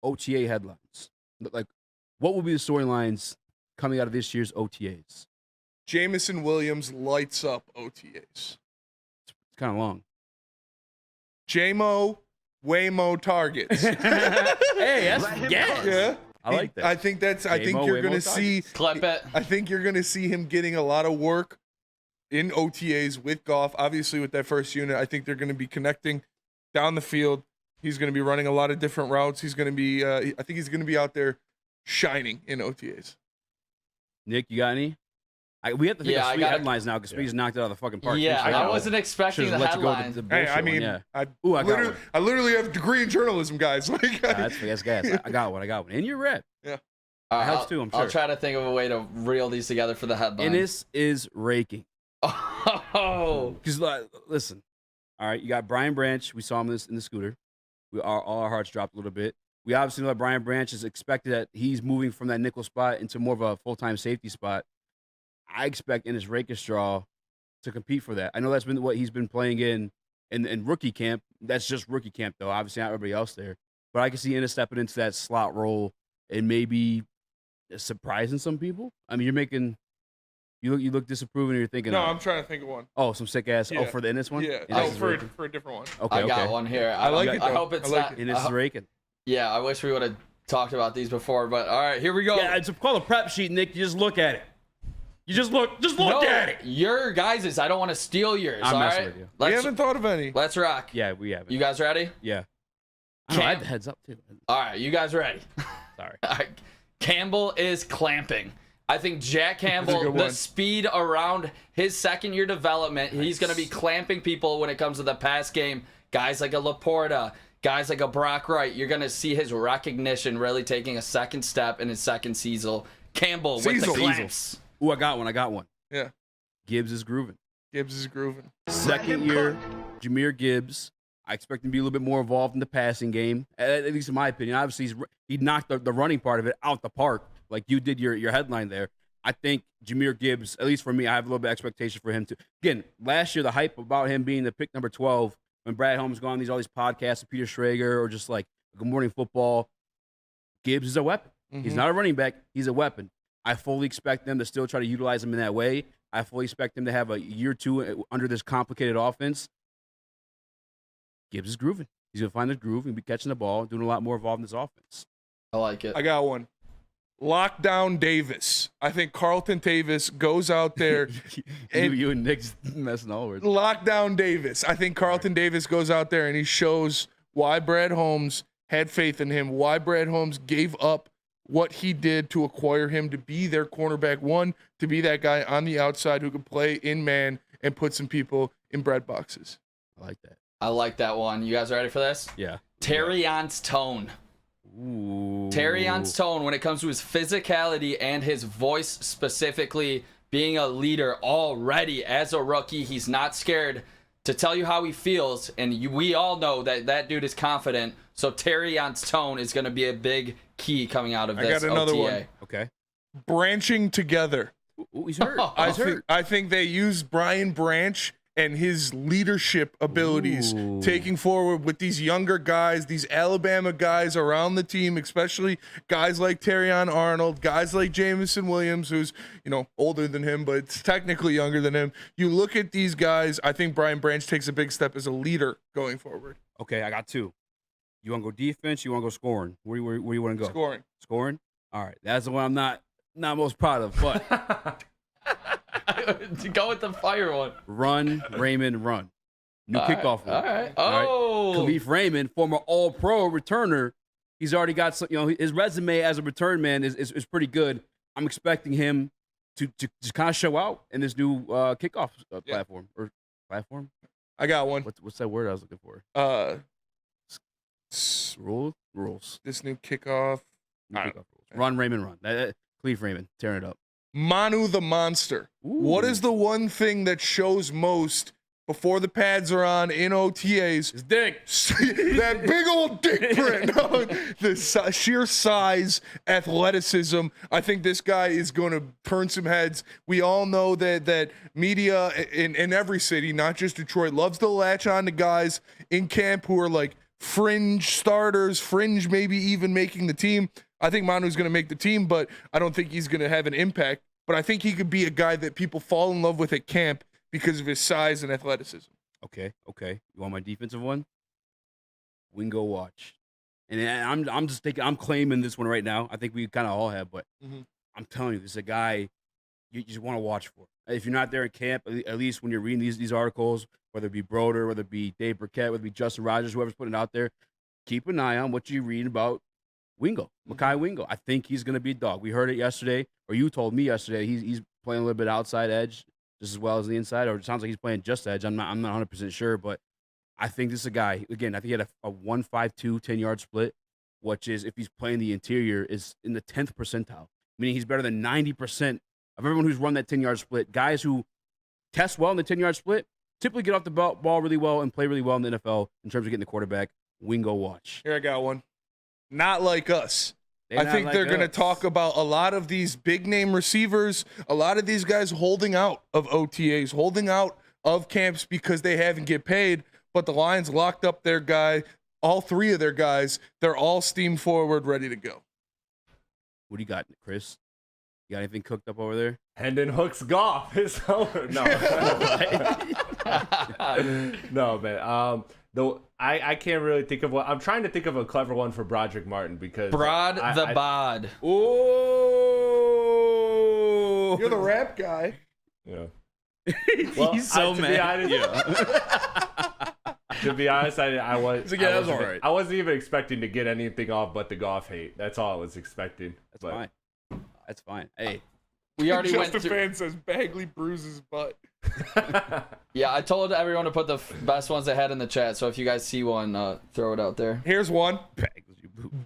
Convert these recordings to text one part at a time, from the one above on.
OTA headlines. Like, what will be the storylines coming out of this year's OTAs? Jamison Williams lights up OTAs. It's kind of long. J-Mo, Waymo targets. Hey, that's Yeah. I like that. I think you're going to see Clip it. I think you're going to see him getting a lot of work in OTAs with Goff. Obviously, with that first unit, I think they're going to be connecting down the field. He's going to be running a lot of different routes. He's going to be, I think he's going to be out there shining in OTAs. Nick, you got any? We have to think of sweet headlines now because Speaks knocked it out of the fucking park. Yeah, I wasn't expecting the headline. I literally have a degree in journalism, guys. That's gas. I got one. And you're red. Yeah. It helps too, I'm sure. I'll try to think of a way to reel these together for the headline. Ennis is raking. Oh. Because, listen, all right, you got Brian Branch. We saw him in the scooter. All our hearts dropped a little bit. We obviously know that Brian Branch is expected that he's moving from that nickel spot into more of a full-time safety spot. I expect Ennis Rakestraw to compete for that. I know that's been what he's been playing in rookie camp. That's just rookie camp, though. Obviously, not everybody else there. But I can see Ennis stepping into that slot role and maybe surprising some people. I mean, you look disapproving, and you're thinking. No, I'm trying to think of one. Oh, some sick ass. Yeah. Oh, for the Ennis one. Yeah. For a different one. Okay. I got one here. I like it. I hope it's not. Ennis is raking. Yeah, I wish we would have talked about these before, but all right, here we go. Yeah, it's called a prep sheet, Nick. You just look at it. You just look at it. Your guys'. I don't want to steal yours. I'm all messing right? with you. We haven't thought of any. Let's rock. Yeah, we have it. You guys ready? Yeah. I had the heads up too. All right, you guys ready? Sorry. All right. Campbell is clamping. I think Jack Campbell, the speed around his second-year development, he's going to be clamping people when it comes to the pass game. Guys like a Laporta, guys like a Brock Wright, you're going to see his recognition really taking a second step in his second season. Campbell with the clamps. Ooh, I got one. Yeah. Gibbs is grooving. Second year, Jahmyr Gibbs. I expect him to be a little bit more involved in the passing game, at least in my opinion. Obviously, he knocked the running part of it out the park, like you did your headline there. I think Jahmyr Gibbs, at least for me, I have a little bit of expectation for him to. Again, last year, the hype about him being the pick number 12, when Brad Holmes gone all these podcasts with Peter Schrager or just like Good Morning Football, Gibbs is a weapon. Mm-hmm. He's not a running back. He's a weapon. I fully expect them to still try to utilize him in that way. I fully expect him to have a year or two under this complicated offense. Gibbs is grooving. He's going to find his groove and be catching the ball, doing a lot more involved in this offense. I like it. I got one. Lockdown Davis. I think Carlton Davis goes out there. You and Nick's messing all over. Lockdown Davis. I think Carlton Davis goes out there and he shows why Brad Holmes had faith in him, why Brad Holmes gave up what he did to acquire him to be their cornerback one, to be that guy on the outside who could play in man and put some people in bread boxes. I like that. I like that one. You guys ready for this? Yeah. Terrion's tone. Ooh. Terrion's tone when it comes to his physicality and his voice specifically, being a leader already as a rookie. He's not scared to tell you how he feels, and we all know that dude is confident. So Terrion's tone is going to be a big key coming out of this I got another OTA. one. Okay. Branching together. Ooh, he's hurt. I think they used Brian Branch and his leadership abilities taking forward with these younger guys, these Alabama guys around the team, especially guys like Terrion Arnold, guys like Jamison Williams, who's, older than him, but it's technically younger than him. You look at these guys, I think Brian Branch takes a big step as a leader going forward. Okay, I got two. You want to go defense? You want to go scoring? Where do you want to go? Scoring? All right. That's the one I'm not most proud of, but go with the fire one. Run, Raymond, run. New kickoff one. All right. Oh. Khalif Raymond, former All-Pro returner. He's already got some, his resume as a return man is pretty good. I'm expecting him to just kind of show out in this new kickoff platform. I got one. What's that word I was looking for? Rules. This new kickoff. Rules. Run, Raymond, run. Khalif Raymond, tearing it up. Manu the Monster. Ooh. What is the one thing that shows most before the pads are on in OTAs? His dick. That big old dick print. The sheer size, athleticism. I think this guy is going to turn some heads. We all know that media in every city, not just Detroit, loves to latch on to guys in camp who are like fringe starters, fringe maybe even making the team. I think Manu's going to make the team, but I don't think he's going to have an impact. But I think he could be a guy that people fall in love with at camp because of his size and athleticism. Okay. You want my defensive one? Wingo Watch. And I'm claiming this one right now. I think we kind of all have, but I'm telling you, this is a guy you just want to watch for. If you're not there at camp, at least when you're reading these articles, whether it be Broder, whether it be Dave Burkett, whether it be Justin Rogers, whoever's putting it out there, keep an eye on what you read about Wingo, Mekhi Wingo. I think he's going to be a dog. We heard it yesterday, or you told me yesterday, he's playing a little bit outside edge just as well as the inside, or it sounds like he's playing just edge. I'm not 100% sure, but I think this is a guy, again, I think he had a 1.52 10-yard split, which is, if he's playing the interior, is in the 10th percentile, meaning he's better than 90% of everyone who's run that 10-yard split. Guys who test well in the 10-yard split typically get off the ball really well and play really well in the NFL in terms of getting the quarterback. Wingo Watch. Here, I got one. Not like us. I think like they're going to us. talk about a lot of these big-name receivers, a lot of these guys holding out of OTAs, holding out of camps because they haven't get paid, but the Lions locked up their guy, all three of their guys. They're all steamed forward, ready to go. What do you got, Chris? You got anything cooked up over there? Hendon Hooks Goff is over. No. No, man. Though I can't really think of one. I'm trying to think of a clever one for Broderick Martin because Bod. Oh, You're the rap guy. Yeah. Well, he's so mad. To be honest, I wasn't all right. I wasn't even expecting to get anything off but the Goff hate. That's all I was expecting. Fine. That's fine. Hey, We already went Just a through. fan says Bagley bruises butt. Yeah, I told everyone to put the best ones they had in the chat. So if you guys see one, throw it out there. Here's one.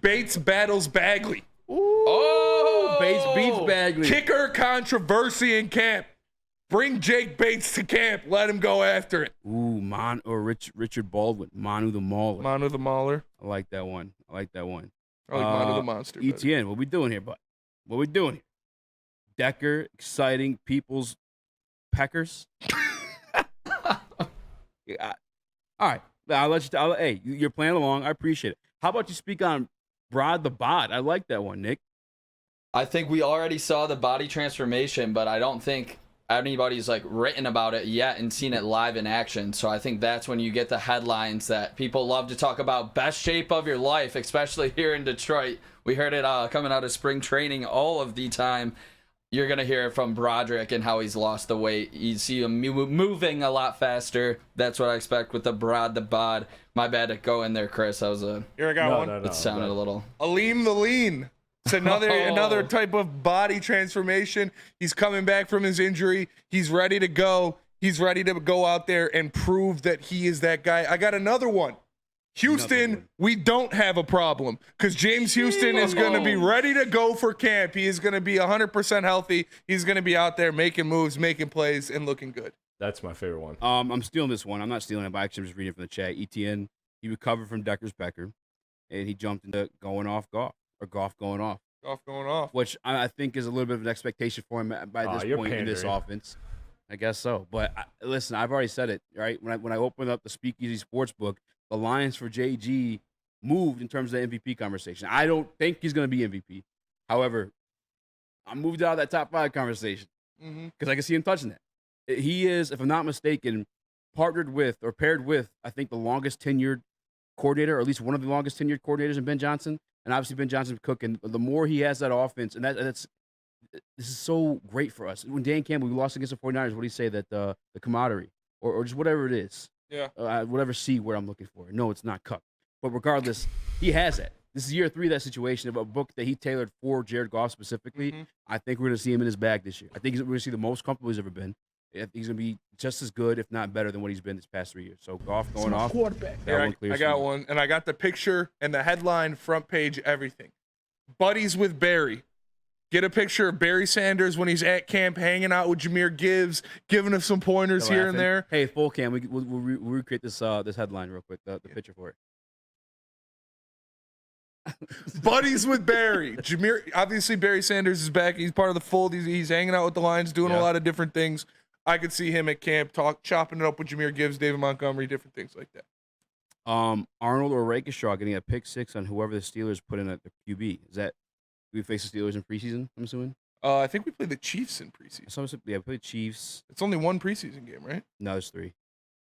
Bates battles Bagley. Oh, Bates beats Bagley. Kicker controversy in camp. Bring Jake Bates to camp. Let him go after it. Ooh, Richard Baldwin, Manu the Mauler. Manu the Mauler. I like that one. I like Manu the Monster. better. ETN, what we doing here, bud? What we doing here? Decker, exciting people's peckers. Yeah, all right, I'll let you. Hey, you're playing along. I appreciate it. How about you speak on Brod the Bot? I like that one, Nick. I think we already saw the body transformation, but I don't think anybody's like written about it yet and seen it live in action. So I think that's when you get the headlines that people love to talk about. Best shape of your life, especially here in Detroit. We heard it coming out of spring training all of the time. You're going to hear it from Broderick and how he's lost the weight. You see him moving a lot faster. That's what I expect with the Brod the Bod. My bad to go in there, Chris. That was Here I got one. it sounded a little. Aleem the Lean. It's another type of body transformation. He's coming back from his injury. He's ready to go. He's ready to go out there and prove that he is that guy. I got another one. Houston, we don't have a problem because James Houston is going to be ready to go for camp. He is going to be 100% healthy. He's going to be out there making moves, making plays, and looking good. That's my favorite one. I'm stealing this one. I'm not stealing it, but actually I'm just reading it from the chat. ETN, he recovered from Decker's Becker, and he jumped into going off Goff, or Goff going off. Goff going off. Which I think is a little bit of an expectation for him by this point in this offense. I guess so. But listen, I've already said it, right? When I opened up the Speakeasy Sportsbook, the lines for JG moved in terms of the MVP conversation. I don't think he's going to be MVP. However, I moved out of that top 5 conversation because I can see him touching that. He is, if I'm not mistaken, paired with, I think, the longest tenured coordinator, or at least one of the longest tenured coordinators in Ben Johnson. And obviously Ben Johnson's cooking. The more he has that offense, and this is so great for us. When Dan Campbell, we lost against the 49ers, what do you say, that the camaraderie or just whatever it is? Yeah. Whatever C word I'm looking for. No, it's not cuck. But regardless, he has that. This is year 3 of that situation, of a book that he tailored for Jared Goff specifically. I think we're going to see him in his bag this year. I think we're going to see the most comfortable he's ever been. I think he's going to be just as good, if not better, than what he's been this past 3 years. So Goff going off. Quarterback. I got one, and I got the picture and the headline, front page, everything. Buddies with Barry. Get a picture of Barry Sanders when he's at camp, hanging out with Jahmyr Gibbs, giving him some pointers here and there. Hey, full cam, we'll recreate this headline real quick, the picture for it. Buddies with Barry. Obviously, Barry Sanders is back. He's part of the fold. He's hanging out with the Lions, doing a lot of different things. I could see him at camp, chopping it up with Jahmyr Gibbs, David Montgomery, different things like that. Arnold or Rakeshaw getting a pick 6 on whoever the Steelers put in at the QB. Is that we face the Steelers in preseason? I'm assuming. I think we play the Chiefs in preseason. So yeah, we play the Chiefs. It's only one preseason game, right? No, there's 3.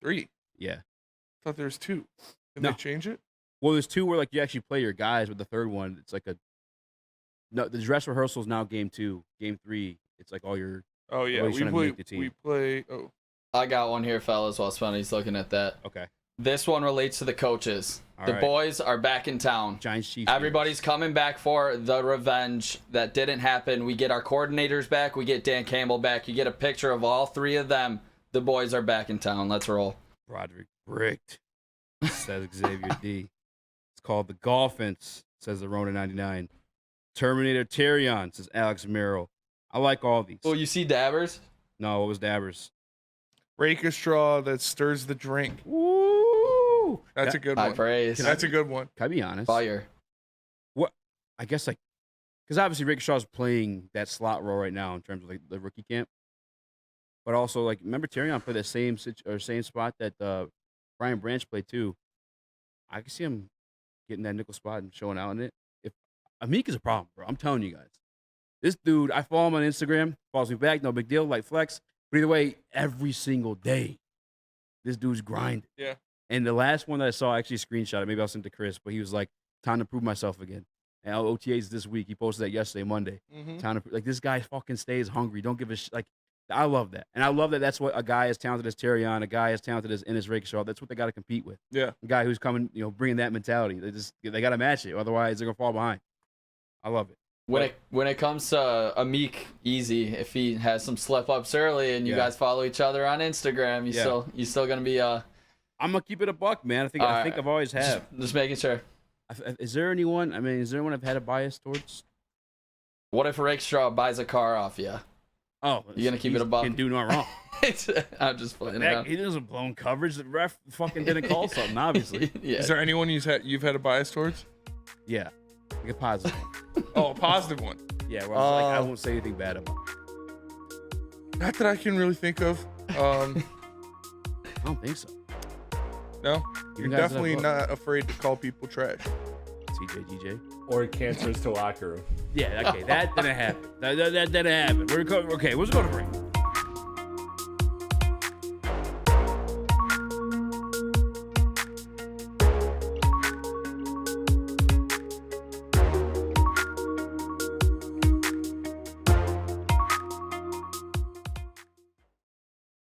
3. Yeah. I thought there was 2. Did No. they change it? Well, there's 2 where like you actually play your guys, but the third one it's like no. The dress rehearsal is now game 2. Game 3, it's like all your. Oh yeah, Nobody's trying to make the team. we play. Oh, I got one here, fellas, while Spunny's looking at that. Okay. This one relates to the coaches. All the right. boys are back in town. Giants Chiefs. Everybody's coming back for the revenge that didn't happen. We get our coordinators back. We get Dan Campbell back. You get a picture of all 3 of them. The boys are back in town. Let's roll. Broderick bricked. Says Xavier D. It's called the Golfins. Says the Rona 99. Terminator Terrion. Says Alex Merrill. I like all these. Oh, you see Dabbers? No, what was Dabbers? rake a straw that stirs the drink. Woo! That's a good High one. praise. That's a good one. Can I be honest? Fire. I guess like, because obviously Rick Shaw's playing that slot role right now in terms of like the rookie camp, but also like remember Terrion played the same spot that Brian Branch played too. I can see him getting that nickel spot and showing out in it. If Amik is a problem, bro, I'm telling you guys, this dude, I follow him on Instagram, follows me back, no big deal, like flex. But either way, every single day, this dude's grinding. Yeah. And the last one that I saw, I actually screenshot it. Maybe I'll send it to Chris, but he was like, "Time to prove myself again." And OTAs this week. He posted that yesterday, Monday. Mm-hmm. Time to like this guy fucking stays hungry. Don't give a shit. Like I love that, and I love that. That's what a guy as talented as Terrion, a guy as talented as Ennis Rakeshaw. That's what they got to compete with. Yeah. A guy who's coming, bringing that mentality. They got to match it. Otherwise, they're gonna fall behind. I love it. When it comes to Amik, easy. If he has some slip ups early and you guys follow each other on Instagram, you still gonna be I'm gonna keep it a buck, man. I think I've always have. Just making sure. Is there anyone? I mean, is there anyone I've had a bias towards? What if Rakestraw buys a car off you? Oh, You gonna keep it a buck? Can do no wrong. I'm just playing Heck, around. he doesn't blown coverage. The ref fucking didn't call something, obviously. Yeah. Is there anyone you've had a bias towards? Yeah, like a positive one. Oh, a positive one. Yeah, where I was like, I won't say anything bad about it. Not that I can really think of. I don't think so. No, you're guys definitely have not afraid to call people trash. TJ, DJ. Or cancers to locker room. Yeah, okay, that didn't happen. That didn't happen. Okay, let's go to break.